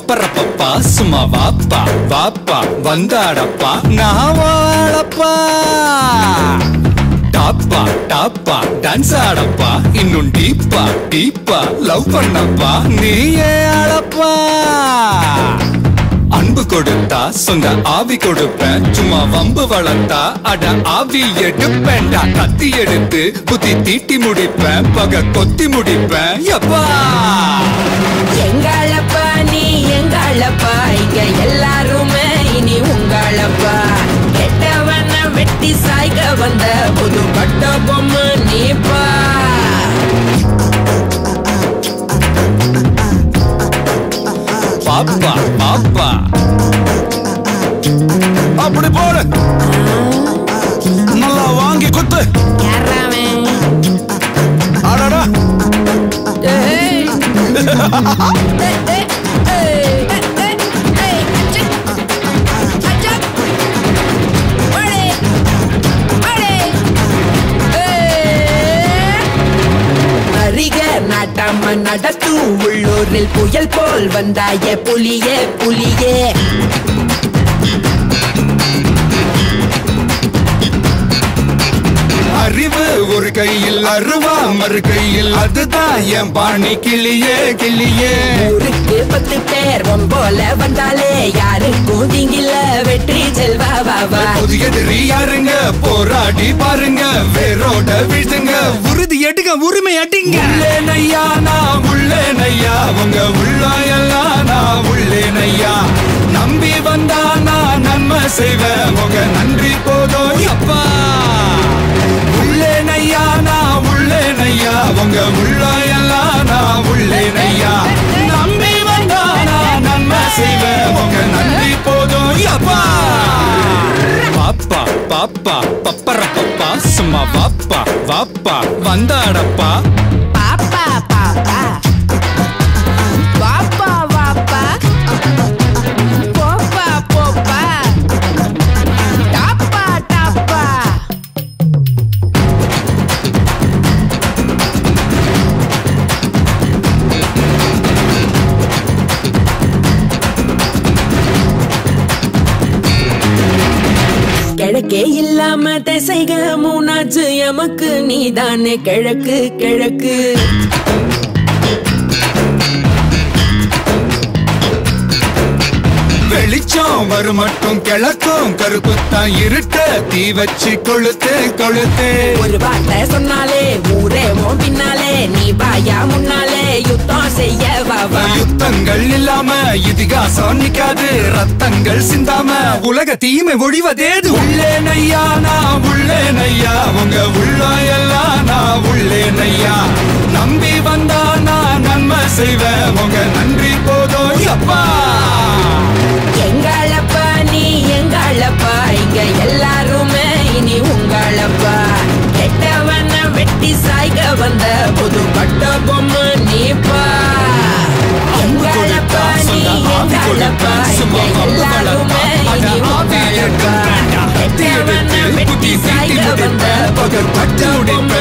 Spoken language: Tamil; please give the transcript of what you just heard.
பப்பரப்பப்பா சும்மா வாப்பா வாப்பா வந்தாடப்பா நான் வாழப்பா டாப்பா டாப்பா டான்ஸ் ஆடப்பா இன்னும் டீப்பா டீப்பா லவ் பண்ணப்பா நீயே ஆளப்பா அன்பு கொடுத்தா சொந்த ஆவி கொடுப்பேன் சும்மா வம்பு வளர்த்தா அட ஆவி எடுப்பேன்டா கத்தி எடுத்து புத்தி தீட்டி முடிப்பேன் பக கொத்தி முடிப்பேன் எப்பா எங்களப்பா நீ எங்களப்பா இங்க எல்லாருமே இனி உங்களப்பா கெட்டவன வெட்டி சாய்க வந்த புது பட்ட பொம்மை நீப்பா பாப்பா பாப்பா அப்படி போடு நல்லா வாங்கி குத்து அடடா நாட்டாம நடத்தும் உள்ளூரில் புயல் போல் வந்தாய புலியே புலியே அறிவு ஒரு கையில் அருவா மறு கையில் அதுதான் என் பாணி கிளியே கிளியே ஊருக்கு 10 பேர் போல வந்தாலே யாருக்கும் திங்கில வெற்றி செல்வா வாவா புதிய எதிரி யாருங்க போராடி பாருங்க வேரோட வீழ்த்துங்க உறுதி எடுங்க உரிமை அடிங்க உள்ளேனையா நான் உள்ளேனையா உங்க உள்ளாயெல்லாம் நான் உள்ளேனையா நம்பி வந்தா நான் நன்மை செய்வேன் உங்க நன்றி போதும் அப்பா உள்ளேனையா நான் உள்ளேனையா உங்க உள்ளாயெல்லாம் நான் உள்ளேனையா நம்பி வந்தா நான் நன்மை செய்வேன் உங்க நன்றி போதும் அப்பா பாப்பா பாப்பா பப்பரப்பப்பா சும்மா வாப்பா வாப்பா வந்தாடப்பா பாப்பா பாப்பா வாப்பா வாப்பா போப்பா போப்பா டாப்பா டாப்பா கிழக்கே இல்லாம திசைக மூணாச்சு எமக்கு நீதானே கிழக்கு கிழக்கு வெளிச்சம் வரும் மட்டும் கிழக்கும் கருப்புத்தான் இருட்ட தீ வச்சு கொளுத்து கொளுத்து ஒரு வார்த்தை சொன்னாலே ஊரே பின்னாலே நீ பாயா முன்னாலே யுத்தம் செய்ய வாவா யுத்தங்கள் இல்லாம இதிகாசம் நிக்காது ரத்தங்கள் சிந்தாம உலக தீமை ஒழிவதேது உள்ளேனையா நான் உள்ளேனையா உங்க உள்ளாயெல்லாம் நான் உள்ளேனையா நம்பி வந்தா நான் நன்மை செய்வேன் உங்க நன்றி போதும் அப்பா எங்களப்பா நீ எங்களப்பா இங்க எல்லாருமே இனி உங்களப்பா கெட்டவன வெட்டி சாய்க வந்த புது பட்ட பொம்மை நீப்பா எங்களப்பா நீ எங்களப்பா இங்க எல்லாருமே இனி உங்களப்பா கெட்டவன வெட்டி சாய்க வந்த புது பட்ட பொம்மை